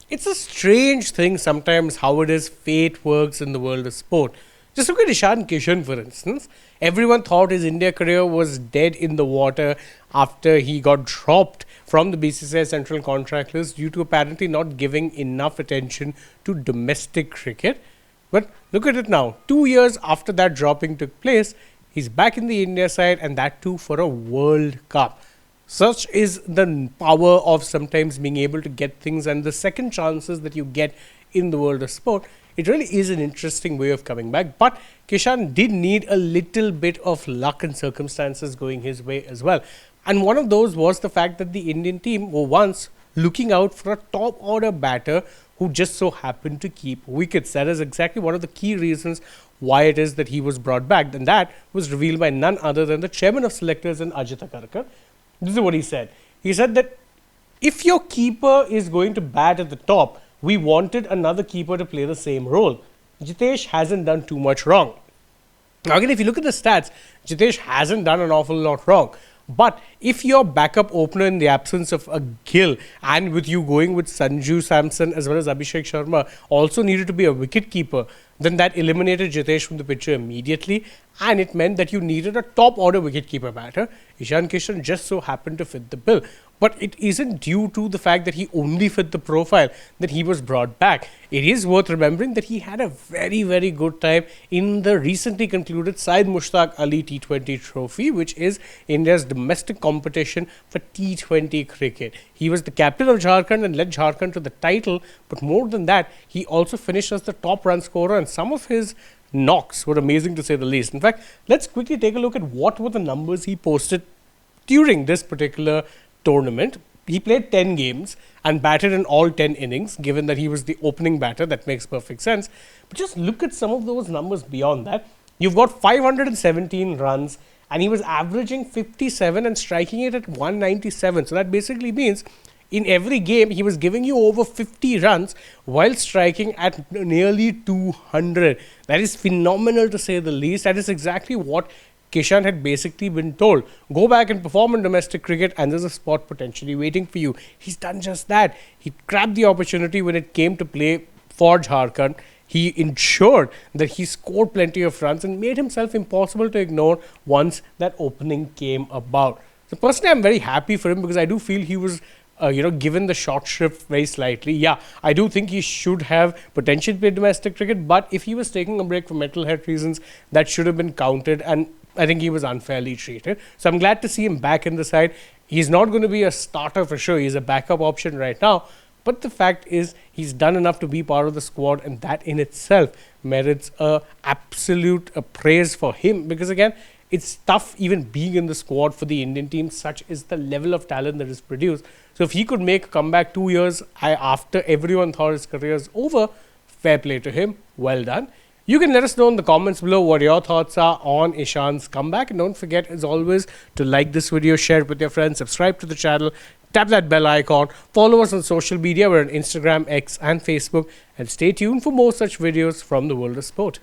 It's a strange thing sometimes how it is fate works in the world of sport. Just look at Ishan Kishan, for instance. Everyone thought his India career was dead in the water after he got dropped from the BCCI central contract list due to apparently not giving enough attention to domestic cricket. But look at it now. 2 years after that dropping took place, he's back in the India side, and that too for a World Cup. Such is the power of sometimes being able to get things and the second chances that you get in the world of sport. It really is an interesting way of coming back. But Kishan did need a little bit of luck and circumstances going his way as well. And one of those was the fact that the Indian team were once looking out for a top order batter who just so happened to keep wickets. That is exactly one of the key reasons why it is that he was brought back. And that was revealed by none other than the chairman of selectors in AajTak. This is what he said. He said that if your keeper is going to bat at the top, we wanted another keeper to play the same role. Jitesh hasn't done too much wrong. Now again, if you look at the stats, Jitesh hasn't done an awful lot wrong. But if your backup opener in the absence of a Gill and with you going with Sanju Samson as well as Abhishek Sharma also needed to be a wicket keeper, then that eliminated Jitesh from the picture immediately, and it meant that you needed a top order wicketkeeper batter. Ishan Kishan just so happened to fit the bill. But it isn't due to the fact that he only fit the profile that he was brought back. It is worth remembering that he had a very, very good time in the recently concluded Syed Mushtaq Ali T20 Trophy, which is India's domestic competition for T20 cricket. He was the captain of Jharkhand and led Jharkhand to the title. But more than that, he also finished as the top run scorer, and some of his knocks were amazing to say the least. In fact, let's quickly take a look at what were the numbers he posted during this particular tournament. He played 10 games and batted in all 10 innings. Given that he was the opening batter, that makes perfect sense. But just look at some of those numbers beyond that. You've got 517 runs and he was averaging 57 and striking it at 197. So that basically means in every game he was giving you over 50 runs while striking at nearly 200. That is phenomenal to say the least. That is exactly what Kishan had basically been told. Go back and perform in domestic cricket and there's a spot potentially waiting for you. He's done just that. He grabbed the opportunity when it came to play for Jharkhand. He ensured that he scored plenty of runs and made himself impossible to ignore once that opening came about. So personally, I'm very happy for him because I do feel he was given the short shrift very slightly. Yeah, I do think he should have potentially played domestic cricket, but if he was taking a break for mental health reasons, that should have been counted, and I think he was unfairly treated. So I'm glad to see him back in the side. He's not going to be a starter for sure. He's a backup option right now. But the fact is, he's done enough to be part of the squad, and that in itself merits absolute praise for him. Because again, it's tough even being in the squad for the Indian team. Such is the level of talent that is produced. So if he could make a comeback 2 years after everyone thought his career is over, fair play to him. Well done. You can let us know in the comments below what your thoughts are on Ishan's comeback. And don't forget, as always, to like this video, share it with your friends, subscribe to the channel, tap that bell icon, follow us on social media. We're on Instagram, X and Facebook. And stay tuned for more such videos from the world of sport.